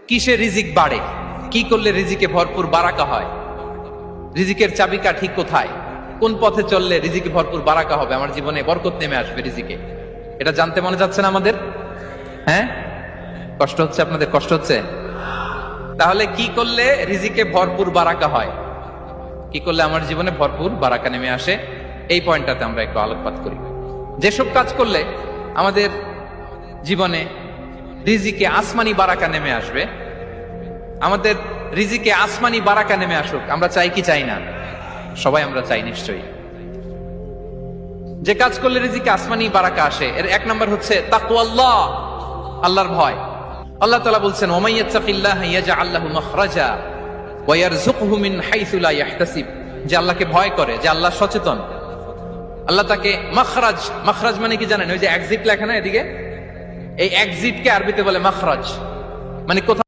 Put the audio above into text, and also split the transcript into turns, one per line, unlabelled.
কিসে রিজিক বাড়ে, কি করলে রিজিকে ভরপুর বারাকা হয়, রিজিকের চাবিকা ঠিক কোথায়, কোন পথে চললে রিজিকে ভরপুর বারাকা হবে, আমার জীবনে বরকত নেমে আসবে রিজিকে, এটা জানতে মনে যাচ্ছে না আমাদের? হ্যাঁ, কষ্ট হচ্ছে আপনাদের? কষ্ট হচ্ছে? তাহলে কি করলে রিজিকে ভরপুর বারাকা হয়, কি করলে আমার জীবনে ভরপুর বারাকা নেমে আসে, এই পয়েন্টটাতে আমরা একটু আলোকপাত করি। যেসব কাজ করলে আমাদের জীবনে রিজিকে আসমানি বারাকা নেমে আসবে, আমাদের রিজিকে আসমানি বারাকা নেমে আসুক, আমরা চাই কি চাই না? সবাই আমরা চাই নিশ্চয়ই। যে কাজ করলে রিজিকে আসমানি বারাকা আসে, এর এক নম্বর হচ্ছে তাকওয়াল্লাহ, আল্লাহর ভয়। আল্লাহ তাআলা বলছেন, ওয়া মাইয়াত্তাকিল্লাহা ইয়াজআল লাহু মাখরাজা ওয়া ইয়ারযুকহু মিন হাইসু লা ইয়াহতাসিব। যে আল্লাহকে ভয় করে, যে আল্লাহ সচেতন, আল্লাহ তাকে মাখরাজ, মাখরাজ মানে কি জানেন? ওই যে এক্সিট লেখা না এদিকে, এই এক্সিটকে আরবিতে বলে মাখরাজ, মানে কোথাও